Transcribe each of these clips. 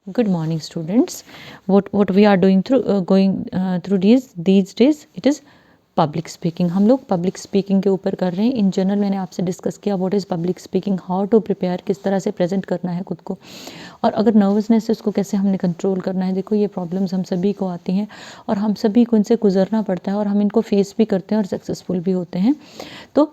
Good morning, students. What we are doing through these days, it is public speaking. हम लोग public speaking के ऊपर कर रहे हैं. इन जनरल मैंने आपसे डिस्कस किया what is public speaking, how to prepare, किस तरह से प्रेजेंट करना है खुद को, और अगर नर्वसनेस है उसको कैसे हमने कंट्रोल करना है. देखो ये प्रॉब्लम्स हम सभी को आती हैं और हम सभी को इनसे गुजरना पड़ता है और हम इनको फेस भी करते हैं और सक्सेसफुल भी होते हैं. तो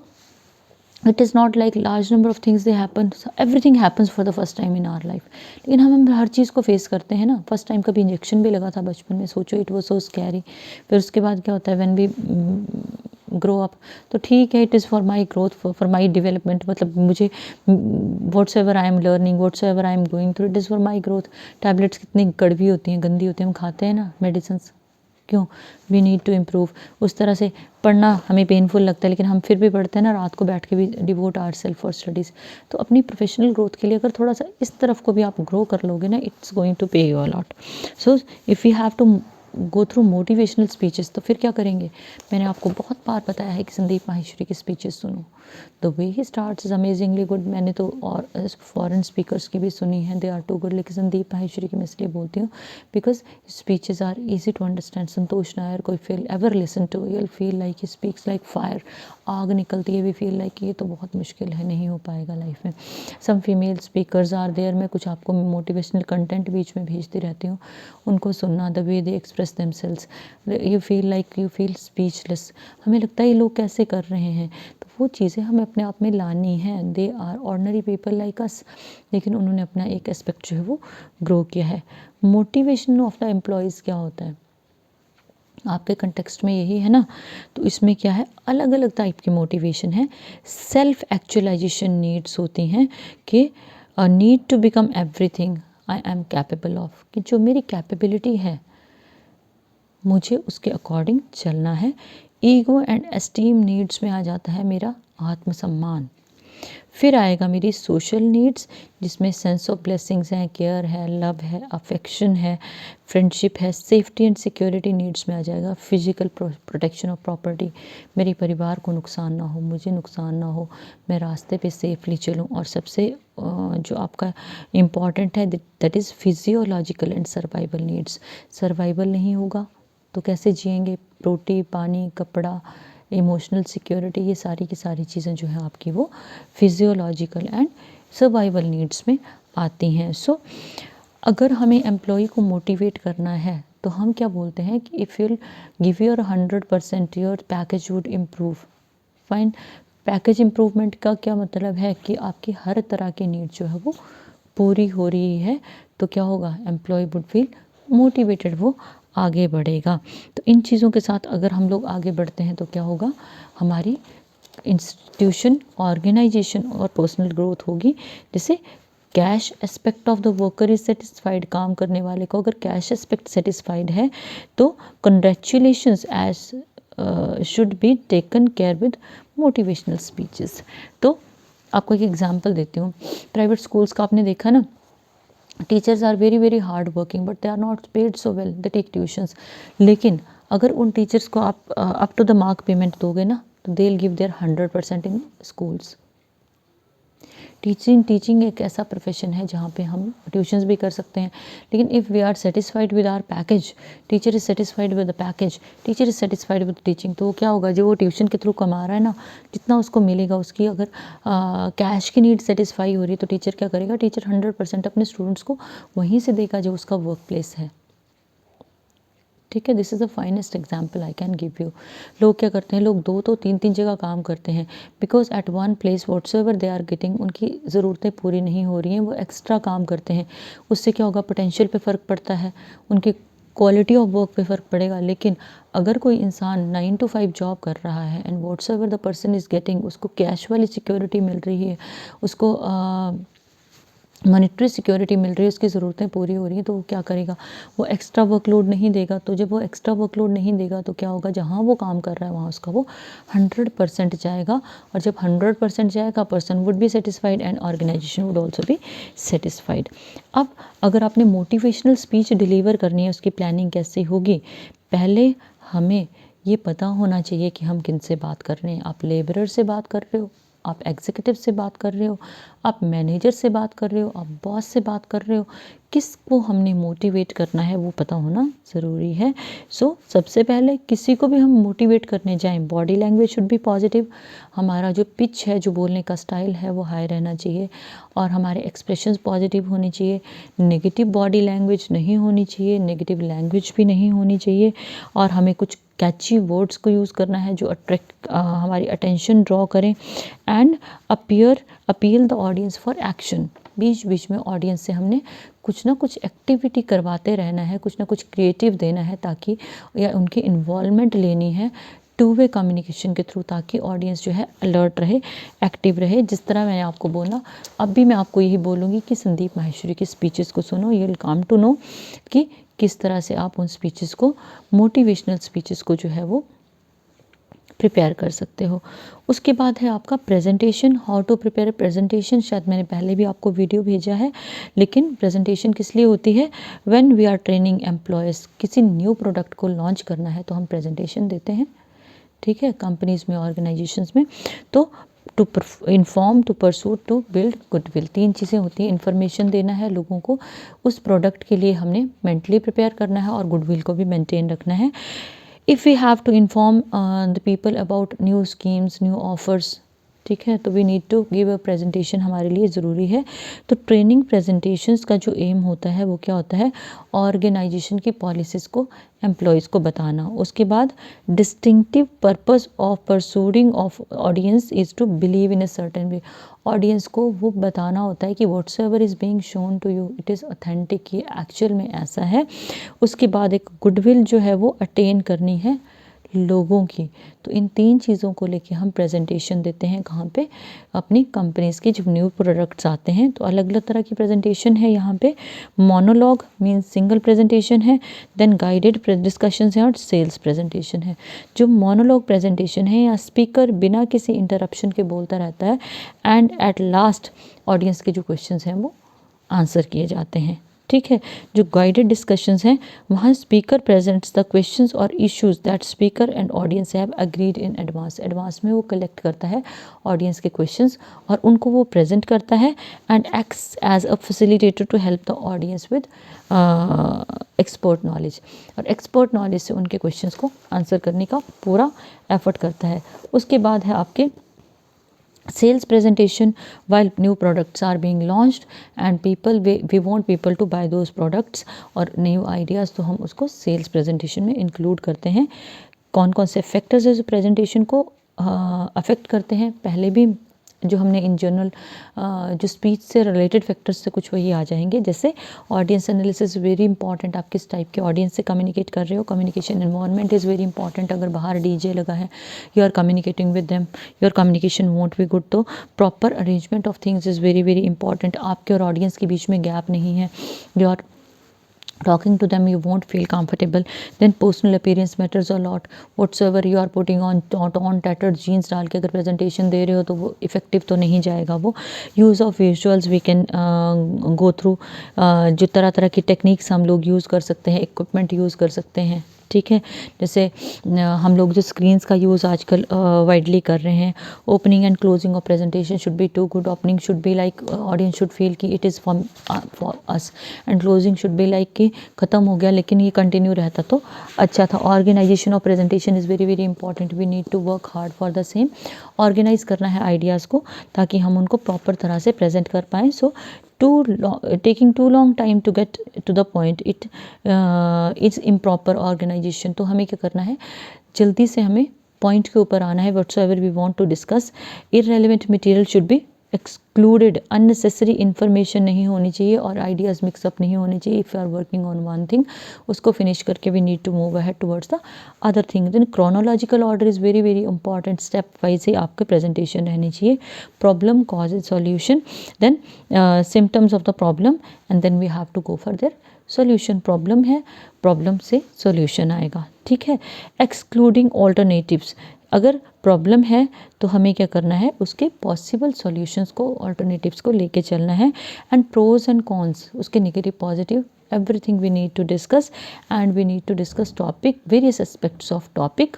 it is not like large number of things they happen, everything happens for the first time in our life. लेकिन हम हर चीज़ को फेस करते हैं ना. फर्स्ट टाइम कभी इंजेक्शन भी लगा था बचपन में, सोचो इट वाज सो स्कैरी. फिर उसके बाद क्या होता है व्हेन वी ग्रो अप, तो ठीक है it is for my growth, for my development, मतलब मुझे what's ever I am learning, what's ever I am going through, it is for my growth. Tablets कितनी कड़वी होती हैं, गंदी होती हैं, हम खाते हैं ना मेडिसिन. क्यों? We need to improve. उस तरह से पढ़ना हमें पेनफुल लगता है लेकिन हम फिर भी पढ़ते हैं ना, रात को बैठ के भी devote our self for studies. तो अपनी प्रोफेशनल ग्रोथ के लिए अगर थोड़ा सा इस तरफ को भी आप ग्रो कर लोगे ना, it's going to pay you a lot. So if you have to go through motivational speeches, तो फिर क्या करेंगे? मैंने आपको बहुत बार बताया है कि संदीप माहेश्वरी की स्पीचेस सुनो. The way he starts is amazingly good. मैंने तो और फॉरेन स्पीकर्स की भी सुनी है, दे आर टू गुड, लेकिन संदीप माहेश्वरी की मैं इसलिए बोलती हूँ because speeches are easy to understand. Santosh Nair को feel ever listen to, you'll feel like he speaks like fire. आग निकलती है, भी फील लाइक ये तो बहुत मुश्किल है, नहीं हो पाएगा लाइफ में. Some female speakers are there. मैं कुछ आपको मोटिवेशनल कंटेंट बीच में भेजती रहती हूँ, उनको सुनना. The way they express themselves, you feel like you feel speechless. हमें लगता है ये लोग कैसे कर रहे हैं. तो वो चीज़ें हमें अपने आप में लानी है. They are ordinary people like us, लेकिन उन्होंने अपना एक एस्पेक्ट जो है वो ग्रो किया है. मोटिवेशन ऑफ द एम्प्लॉयज़ क्या होता है आपके कंटेक्स्ट में, यही है ना. तो इसमें क्या है, अलग अलग टाइप की मोटिवेशन है. सेल्फ एक्चुअलाइजेशन नीड्स होती हैं कि need to become everything I am capable of, कि जो मेरी कैपेबिलिटी है मुझे उसके अकॉर्डिंग चलना है. ईगो एंड एस्टीम नीड्स में आ जाता है मेरा आत्मसम्मान. फिर आएगा मेरी सोशल नीड्स, जिसमें सेंस ऑफ ब्लेसिंग्स हैं, केयर है, लव है, अफेक्शन है, फ्रेंडशिप है. सेफ्टी एंड सिक्योरिटी नीड्स में आ जाएगा फिजिकल प्रोटेक्शन ऑफ प्रॉपर्टी, मेरे परिवार को नुकसान ना हो, मुझे नुकसान ना हो, मैं रास्ते पे सेफली चलूँ. और सबसे जो आपका इम्पॉर्टेंट है that is physiological and survival needs. Survival नहीं होगा तो कैसे जिएंगे. रोटी, पानी, कपड़ा, इमोशनल सिक्योरिटी, ये सारी की सारी चीज़ें जो हैं आपकी वो फिजियोलॉजिकल एंड सर्वाइवल नीड्स में आती हैं. सो अगर हमें एम्प्लॉय को मोटिवेट करना है तो हम क्या बोलते हैं कि if you give your 100% your package would improve. Fine. Package improvement का क्या मतलब है कि आपकी हर तरह की नीड जो है वो पूरी हो रही है. तो क्या होगा, एम्प्लॉय वुड फील मोटिवेटेड, वो आगे बढ़ेगा. तो इन चीज़ों के साथ अगर हम लोग आगे बढ़ते हैं तो क्या होगा, हमारी इंस्टीट्यूशन, ऑर्गेनाइजेशन और पर्सनल ग्रोथ होगी. जैसे cash aspect of the worker is satisfied, काम करने वाले को अगर कैश एस्पेक्ट सेटिस्फाइड है तो congratulations age should be taken care with motivational speeches. तो आपको एक एग्जांपल देती हूँ. प्राइवेट स्कूल्स का आपने देखा ना, teachers are very very hard working but they are not paid so well, they take tuitions. लेकिन अगर उन टीचर्स को आप up to the mark payment दोगे ना, तो they will give their 100% in schools. Teaching एक ऐसा प्रोफेशन है जहाँ पे हम ट्यूशन्स भी कर सकते हैं. लेकिन if we are satisfied with our package, teacher is satisfied with the package, teacher is satisfied with teaching, तो क्या होगा, जो वो ट्यूशन के थ्रू कमा रहा है ना, जितना उसको मिलेगा, उसकी अगर कैश की नीड सेटिस्फाई हो रही है तो टीचर क्या करेगा, टीचर 100% अपने स्टूडेंट्स को वहीं से देगा जो उसका वर्क प्लेस है. ठीक है, this is the finest example I can give you. लोग क्या करते हैं, लोग 2-3 जगह काम करते हैं because at one place whatsoever they are getting, उनकी ज़रूरतें पूरी नहीं हो रही हैं, वो एक्स्ट्रा काम करते हैं. उससे क्या होगा, पोटेंशियल पे फ़र्क पड़ता है, उनकी क्वालिटी ऑफ वर्क पे फ़र्क पड़ेगा. लेकिन अगर कोई इंसान 9 to 5 जॉब कर रहा है and what's ever the person is getting, उसको कैश वाली सिक्योरिटी मिल रही है, उसको मॉनेटरी सिक्योरिटी मिल रही है, उसकी ज़रूरतें पूरी हो रही हैं, तो वो क्या करेगा, वो एक्स्ट्रा वर्कलोड नहीं देगा. तो जब वो एक्स्ट्रा वर्कलोड नहीं देगा तो क्या होगा, जहाँ वो काम कर रहा है वहाँ उसका वो 100% जाएगा. और जब 100% जाएगा, person would be satisfied and organisation would also be satisfied. अब अगर आपने मोटिवेशनल स्पीच डिलीवर करनी है, उसकी प्लानिंग कैसे होगी. पहले हमें ये पता होना चाहिए कि हम किन से बात कर रहे हैं. आप लेबरर से बात कर रहे हो, आप एग्जीक्यूटिव से बात कर रहे हो, आप मैनेजर से बात कर रहे हो, आप बॉस से बात कर रहे हो, किसको हमने मोटिवेट करना है वो पता होना ज़रूरी है। सो सबसे पहले किसी को भी हम मोटिवेट करने जाएं, body language should be positive, हमारा जो पिच है, जो बोलने का स्टाइल है वो हाई रहना चाहिए, और हमारे एक्सप्रेशंस पॉजिटिव होने चाहिए, नेगेटिव बॉडी लैंग्वेज नहीं होनी चाहिए, नेगेटिव लैंग्वेज भी नहीं होनी चाहिए, और हमें कुछ कैची वर्ड्स को यूज़ करना है जो हमारी अटेंशन ड्रॉ करें, and appeal the audience for action. बीच बीच में ऑडियंस से हमने कुछ ना कुछ एक्टिविटी करवाते रहना है, कुछ ना कुछ क्रिएटिव देना है, ताकि या उनकी इन्वॉल्वमेंट लेनी है टू वे कम्युनिकेशन के थ्रू, ताकि ऑडियंस जो है अलर्ट रहे, एक्टिव रहे। जिस तरह मैंने आपको बोला, अब भी मैं आपको यही बोलूँगी कि संदीप माहेश्वरी की स्पीचेस को सुनो, you will come to know कि किस तरह से आप उन स्पीचेस को, मोटिवेशनल स्पीचेस को जो है वो प्रिपेयर कर सकते हो। उसके बाद है आपका presentation, how to prepare presentation. शायद मैंने पहले भी आपको वीडियो भेजा है, लेकिन प्रेजेंटेशन किस लिए होती है? When we are training employees, किसी न्यू प्रोडक्ट को लॉन्च करना है तो हम प्रेजेंटेशन देते हैं, ठीक है, कंपनीज़ में, ऑर्गेनाइजेशंस में। तो to inform, to pursue, to build goodwill, 3 चीज़ें होती हैं। इन्फॉर्मेशन देना है लोगों को, उस प्रोडक्ट के लिए हमने मेंटली प्रिपेयर करना है, और गुडविल को भी मेंटेन रखना है। If we have to inform the people about new schemes, new offers, ठीक है, तो we need to give a presentation, हमारे लिए ज़रूरी है। तो ट्रेनिंग प्रेजेंटेशंस का जो एम होता है वो क्या होता है? ऑर्गेनाइजेशन की पॉलिसीज़ को एम्प्लॉयज़ को बताना। उसके बाद distinctive purpose of persuading of audience is to believe in a certain way. Audience को वो बताना होता है कि whatsoever is being shown to you it is authentic, ये एक्चुअल में ऐसा है। उसके बाद एक गुडविल जो है वो अटेन करनी है लोगों की। तो इन 3 चीज़ों को लेके हम प्रेजेंटेशन देते हैं, कहाँ पे? अपनी कंपनीज़ के जब न्यू प्रोडक्ट्स आते हैं तो अलग अलग तरह की प्रेजेंटेशन है यहाँ पे। मोनोलॉग मीन्स सिंगल प्रेजेंटेशन है, देन गाइडेड डिस्कशन है, और सेल्स प्रेजेंटेशन है। जो मोनोलॉग प्रेजेंटेशन है, या स्पीकर बिना किसी इंटरप्शन के बोलता रहता है, एंड एट लास्ट ऑडियंस के जो क्वेश्चन हैं वो आंसर किए जाते हैं, ठीक है। जो गाइडेड डिस्कशंस हैं, वहाँ स्पीकर प्रेजेंट्स द क्वेश्चंस और issues that speaker and audience have agreed in advance में वो कलेक्ट करता है ऑडियंस के क्वेश्चंस, और उनको वो प्रेजेंट करता है, and acts as a facilitator to help the audience with expert knowledge, और एक्सपर्ट नॉलेज से उनके क्वेश्चंस को आंसर करने का पूरा एफर्ट करता है। उसके बाद है आपके sales presentation while new products are being launched and we want people to buy those products और new ideas, तो हम उसको sales presentation में include करते हैं। कौन कौन से फैक्टर्स है जो प्रेजेंटेशन को अफेक्ट करते हैं? पहले भी जो हमने इन जनरल जो स्पीच से रिलेटेड फैक्टर्स से कुछ वही आ जाएंगे, जैसे ऑडियंस एनालिसिस वेरी इंपॉर्टेंट, आप किस टाइप के ऑडियंस से कम्युनिकेट कर रहे हो, communication environment is very important. अगर बाहर डीजे लगा है, you are communicating with them, your communication won't be good. तो proper arrangement of things is very very important. आपके और ऑडियंस के बीच में गैप नहीं है, you are talking to them, you won't feel comfortable. Then personal appearance matters a lot. Whatsoever you are putting on tattered jeans डाल के अगर presentation दे रहे हो तो वो effective तो नहीं जाएगा। वो use of visuals we can go through, जो तरह तरह की techniques हम लोग use कर सकते हैं, equipment use कर सकते हैं, ठीक है। जैसे हम लोग जो स्क्रीन्स का यूज़ आजकल वाइडली कर रहे हैं। Opening and closing of presentation should be too good. Opening should be like audience should feel कि it is for us, and closing should be like कि ख़त्म हो गया लेकिन ये कंटिन्यू रहता तो अच्छा था। Organisation of presentation is very very important, we need to work hard for the same. Organise करना है आइडियाज़ को ताकि हम उनको प्रॉपर तरह से प्रेजेंट कर पाएँ। सो taking too long time to get to the point, it's improper organization। तो हमें क्या करना है, जल्दी से हमें पॉइंट के ऊपर आना है। whatsoever we want to discuss, irrelevant material should be excluded, unnecessary information नहीं होनी चाहिए, और ideas mix up नहीं होनी चाहिए। if you are working on one thing, उसको finish करके we need to move ahead towards the other thing। then chronological order is very very important, step wise ही आपके presentation रहनी चाहिए। problem, cause and solution, then symptoms of the problem, and then we have to go for their solution। Problem है, problem से solution आएगा, ठीक है। Excluding alternatives, अगर problem है तो हमें क्या करना है, उसके पॉसिबल सॉल्यूशंस को, ऑल्टरनेटिव्स को लेके चलना है। एंड प्रोज एंड कॉन्स, उसके negative positive everything we need to discuss, and we need to discuss topic, various aspects of topic,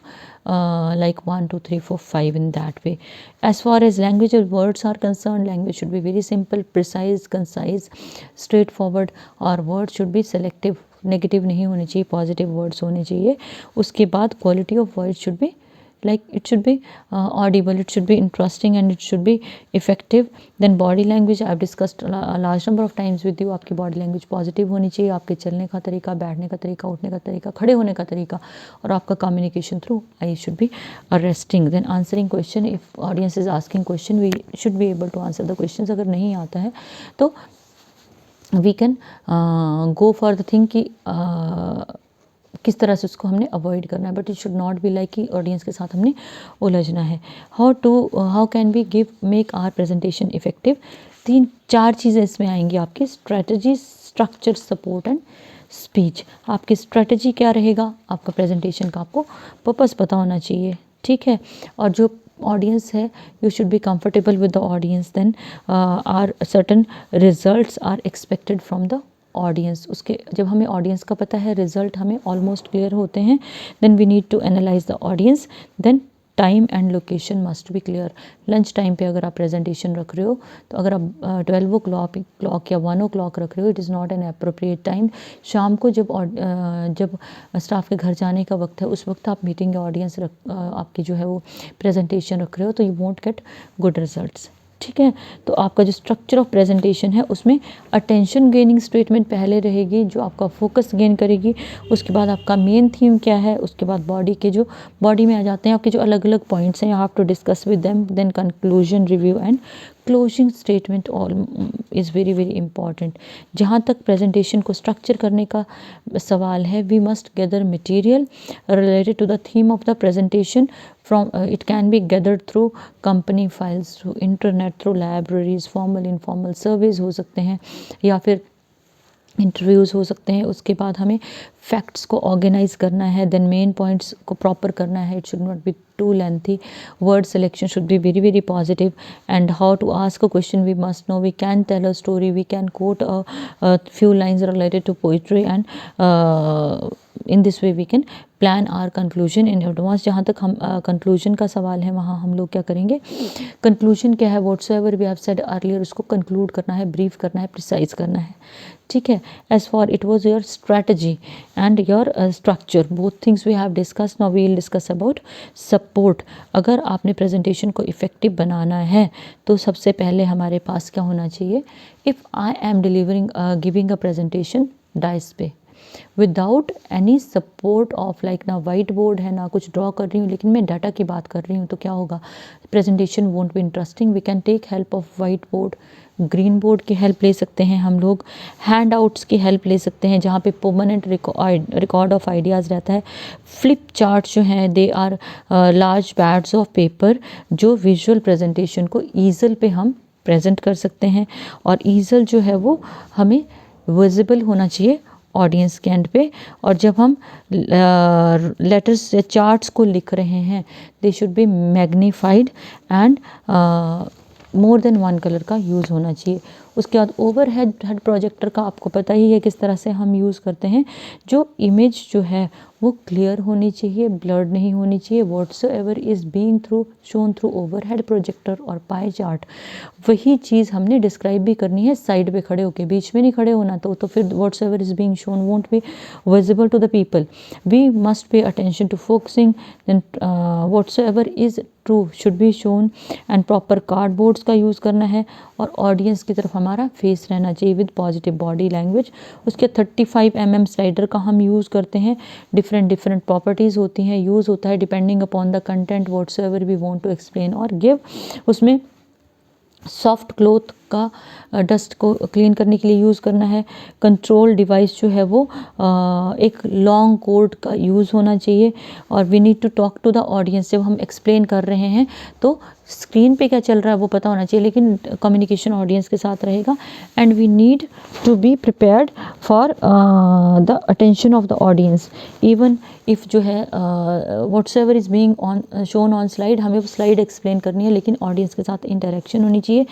like 1 2 3 4 5 in that way. As far as language or words are concerned, language should be very simple, precise, concise, straightforward, और words should be selective, negative नहीं होने चाहिए, positive words होने चाहिए. उसके बाद quality of words should be like it should be audible, it should be interesting, and it should be effective. Then body language I have discussed a large number of times with you. आपकी body language positive होनी चाहिए, आपके चलने का तरीका, बैठने का तरीका, उठने का तरीका, खड़े होने का तरीका, और आपका communication through eyes should be arresting. Then answering question, if audience is asking question, we should be able to answer the questions. अगर नहीं आता है तो we can go for the thing कि किस तरह से उसको हमने अवॉइड करना है, but it should not be like कि ऑडियंस के साथ हमने उलझना है. How can we make our presentation effective. 3-4 चीज़ें इसमें आएंगी आपकी, strategy, structure, support and speech. आपकी स्ट्रेटजी क्या रहेगा, आपका प्रेजेंटेशन का आपको पर्पस पता होना चाहिए, ठीक है. और जो ऑडियंस है, you should be comfortable with the audience. Then are certain results are expected from the audience. उसके जब हमें ऑडियंस का पता है, रिजल्ट हमें ऑलमोस्ट क्लियर होते हैं. Then we need to analyse the audience. Then time and location must be clear. Lunch time पे अगर आप प्रेजेंटेशन रख रहे हो, तो अगर आप 12 o'clock या 1 o'clock रख रहे हो, it is not an appropriate time. शाम को जब स्टाफ के घर जाने का वक्त है, उस वक्त आप मीटिंग या ऑडियंस आपकी जो है वो प्रेजेंटेशन रख रहे हो, तो you won't get good results, ठीक है. तो आपका जो स्ट्रक्चर ऑफ प्रेजेंटेशन है, उसमें अटेंशन गेनिंग स्टेटमेंट पहले रहेगी, जो आपका फोकस गेन करेगी. उसके बाद आपका मेन थीम क्या है, उसके बाद बॉडी में आ जाते हैं आपके जो अलग अलग पॉइंट्स हैं, you have to discuss with them. Then conclusion, review and closing statement all is very very important. जहाँ तक प्रेजेंटेशन को स्ट्रक्चर करने का सवाल है, we must gather material related to the theme of the presentation from it can be gathered through company files, through internet, through libraries, formal informal surveys हो सकते हैं, या फिर इंटरव्यूज़ हो सकते हैं. उसके बाद हमें फैक्ट्स को ऑर्गेनाइज करना है, देन मेन पॉइंट्स को प्रॉपर करना है. It should not be too lengthy. Word selection should be very very positive. And how to ask a question, we must know. We can tell a story, we can quote a few lines related to poetry, and in this way we can plan our conclusion in advance. जहाँ तक हम conclusion का सवाल है, वहाँ हम लोग क्या करेंगे, कंक्लूजन क्या है, whatsoever we have said earlier, उसको कंक्लूड करना है, ब्रीफ करना है, प्रिसाइज करना है, ठीक है. As for it was your strategy and your structure, both things we have discuss. Now we will discuss about support. अगर आपने प्रेजेंटेशन को इफेक्टिव बनाना है, तो सबसे पहले हमारे पास क्या होना चाहिए. If I am delivering giving a presentation dais पे without any support of like, ना वाइट बोर्ड है, ना कुछ ड्रॉ कर रही हूँ, लेकिन मैं डाटा की बात कर रही हूँ, तो क्या होगा, presentation won't be interesting. We can take help of white board, green board की हेल्प ले सकते हैं हम लोग, हैंड आउट्स की हेल्प ले सकते हैं, जहाँ पे परमानेंट रिकॉर्ड ऑफ आइडियाज़ रहता है. फ्लिप चार्ट जो हैं, they are large pads of paper, जो विजुअल प्रेजेंटेशन को ईजल पे हम प्रेजेंट कर सकते हैं. और ईजल जो है वो हमें विजिबल होना चाहिए ऑडियंस के एंड पे. और जब हम लेटर्स या चार्ट्स को लिख रहे हैं, they should be magnified and more than 1 colour का यूज़ होना चाहिए. उसके बाद ओवर हेड प्रोजेक्टर का आपको पता ही है किस तरह से हम यूज़ करते हैं. जो इमेज जो है वो क्लियर होनी चाहिए, ब्लर्ड नहीं होनी चाहिए. Whatsoever is being shown through overhead projector और पाई चार्ट, वही चीज़ हमने डिस्क्राइब भी करनी है साइड पे खड़े होके, बीच में नहीं खड़े होना. तो फिर whatsoever is being shown won't be visible to the people. We must pay attention to focusing. Then whatsoever is true should be shown, and proper cardboards का यूज़ करना है, और ऑडियंस की तरफ हमारा फेस रहना चाहिए विद पॉजिटिव बॉडी लैंग्वेज. उसके 35 mm स्लाइडर का हम यूज़ करते हैं. डिफरेंट प्रॉपर्टीज़ होती हैं, यूज़ होता है depending upon the content whatsoever we want to explain और गिव. उसमें सॉफ्ट क्लोथ का डस्ट को क्लीन करने के लिए यूज़ करना है. कंट्रोल डिवाइस जो है वो एक लॉन्ग कोड का यूज़ होना चाहिए. और we need to talk to the audience. जब हम एक्सप्लेन कर रहे हैं, तो स्क्रीन पे क्या चल रहा है वो पता होना चाहिए, लेकिन कम्युनिकेशन ऑडियंस के साथ रहेगा. And we need to be prepared for the attention of the audience. Even if जो है whatsoever is being shown on slide, हमें वो स्लाइड एक्सप्लेन करनी है, लेकिन ऑडियंस के साथ इंटरेक्शन होनी चाहिए.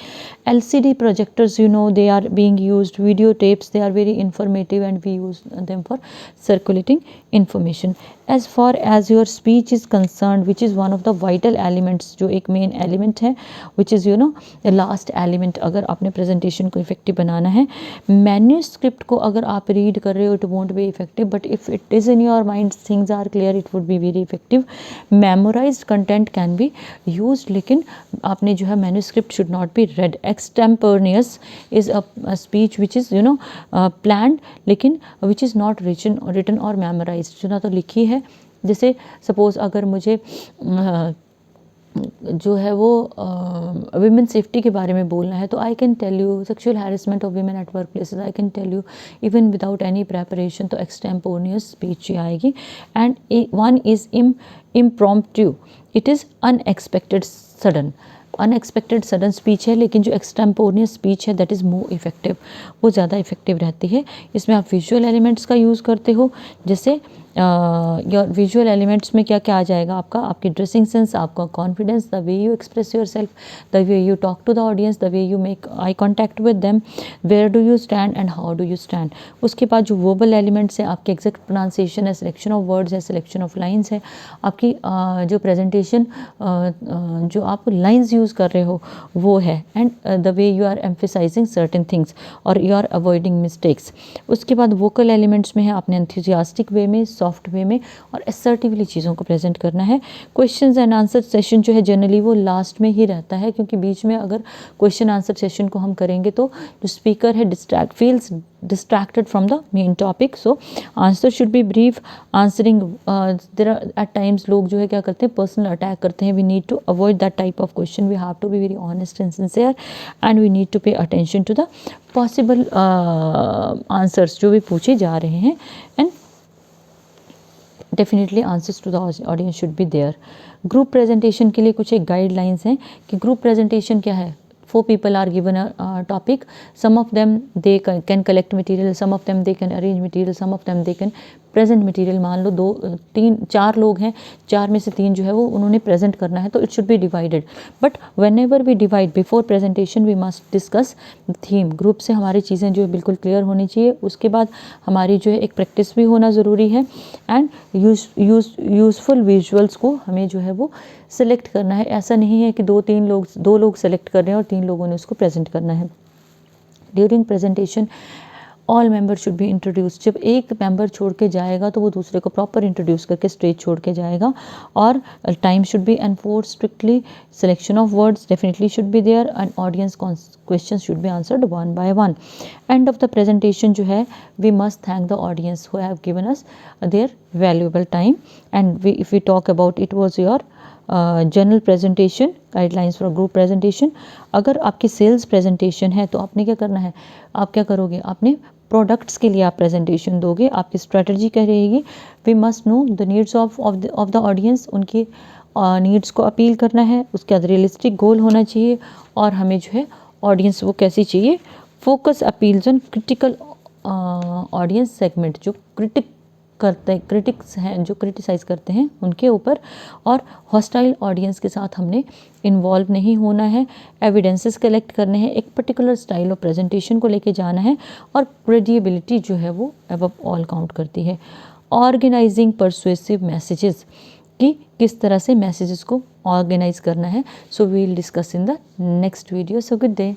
LCD LCD projectors, you know, they are being used, videotapes, they are very informative and we use them for circulating information. As far as your speech is concerned, which is one of the vital elements, जो एक main element है, which is, you know, the last element, अगर आपने presentation को effective बनाना है, manuscript को अगर आप read कर रहे हो, it won't be effective, but if it is in your mind, things are clear, it would be very effective. Memorized content can be used, लेकिन आपने जो है manuscript should not be read. Extemporaneous is a speech which is, you know, planned, लेकिन which is not written or memorized, जो ना तो लिखी है. जैसे सपोज अगर मुझे जो है वो विमेन सेफ्टी के बारे में बोलना है, तो I can tell you sexual harassment of women at work places, I can tell you even without any preparation, तो एक्सटेम्पोनियस स्पीच ही आएगी. And one is impromptu, it is unexpected sudden speech है, लेकिन जो एक्सटेम्पोनियस स्पीच है that is more effective, वो ज़्यादा effective रहती है. इसमें आप विजुअल एलिमेंट्स का यूज़ करते हो, जैसे योर विजुअल एलिमेंट्स में क्या क्या आ जाएगा आपका, आपकी ड्रेसिंग सेंस, आपका confidence, the way you express your self, the way you talk to the audience, the way you make eye contact with them, where do you stand and how do you stand. उसके बाद जो verbal elements हैं, आपके exact pronunciation है, selection of words है, selection of lines है, आपकी जो प्रेजेंटेशन जो आप लाइन्स यूज़ कर रहे हो वो है, and the way you are emphasising certain things और यू आर अवॉइडिंग मिस्टेक्स. उसके बाद वोकल एलिमेंट्स में है, आपने एंथुजियास्टिक वे में, सॉफ्ट वे में और असर्टिवली चीज़ों को प्रेजेंट करना है. क्वेश्चंस एंड आंसर सेशन जो है जनरली वो लास्ट में ही रहता है, क्योंकि बीच में अगर क्वेश्चन आंसर सेशन को हम करेंगे तो जो स्पीकर है feels distracted from the main topic. So answer should be brief. Answering there are at times लोग जो है क्या करते हैं, personal attack करते हैं. We need to avoid that type of question. We have to be very honest and sincere, and we need to pay attention to the possible answers जो भी पूछे जा रहे हैं, and definitely answers to the audience should be there. Group presentation के लिए कुछ एक guidelines हैं कि group presentation क्या है. 4 people are given a topic. Some of them they can collect material, some of them they can arrange material, some of them they can present material. मान लो 4 लोग हैं, 4 में से 3 जो है वो उन्होंने प्रेजेंट करना है, तो it should be divided. But whenever we divide before presentation we must discuss theme. Group से हमारी चीज़ें जो है बिल्कुल क्लियर होनी चाहिए. उसके बाद हमारी जो है एक प्रैक्टिस भी होना ज़रूरी है, एंड यूज़फुल विजुअल्स को हमें जो है वो सिलेक्ट करना है. ऐसा नहीं है कि 2 लोग सेलेक्ट कर रहे हैं और 3 लोगों ने उसको प्रेजेंट करना है. During presentation all member should be introduce. जब एक मेंबर छोड़ के जाएगा तो वो दूसरे को प्रॉपर इंट्रोड्यूस करके स्टेज छोड़ के जाएगा. और time should be enforce strictly. Selection of words definitely should be there, and audience question should be answered one by one. End of the presentation जो है we must thank the audience who have given us their valuable time. And if we talk about it was your general presentation, guidelines for group presentation. अगर आपकी sales presentation है तो आपने क्या करना है, आप क्या करोगे, आपने प्रोडक्ट्स के लिए आप प्रेजेंटेशन दोगे. आपकी स्ट्रेटजी क्या रहेगी, we must know the needs of the audience. उनकी नीड्स को अपील करना है, उसके बाद रियलिस्टिक गोल होना चाहिए, और हमें जो है ऑडियंस वो कैसी चाहिए, focus appeals on critical audience segment, जो क्रिटिक्स हैं, जो क्रिटिसाइज़ करते हैं उनके ऊपर, और हॉस्टाइल ऑडियंस के साथ हमने इन्वॉल्व नहीं होना है. एविडेंसेस कलेक्ट करने हैं, एक पर्टिकुलर स्टाइल ऑफ प्रेजेंटेशन को लेके जाना है, और क्रेडिबिलिटी जो है वो अबव ऑल काउंट करती है. ऑर्गेनाइजिंग परसुएसिव मैसेजेस, कि किस तरह से मैसेजेस को ऑर्गेनाइज करना है. So we will discuss in the next video. So good day.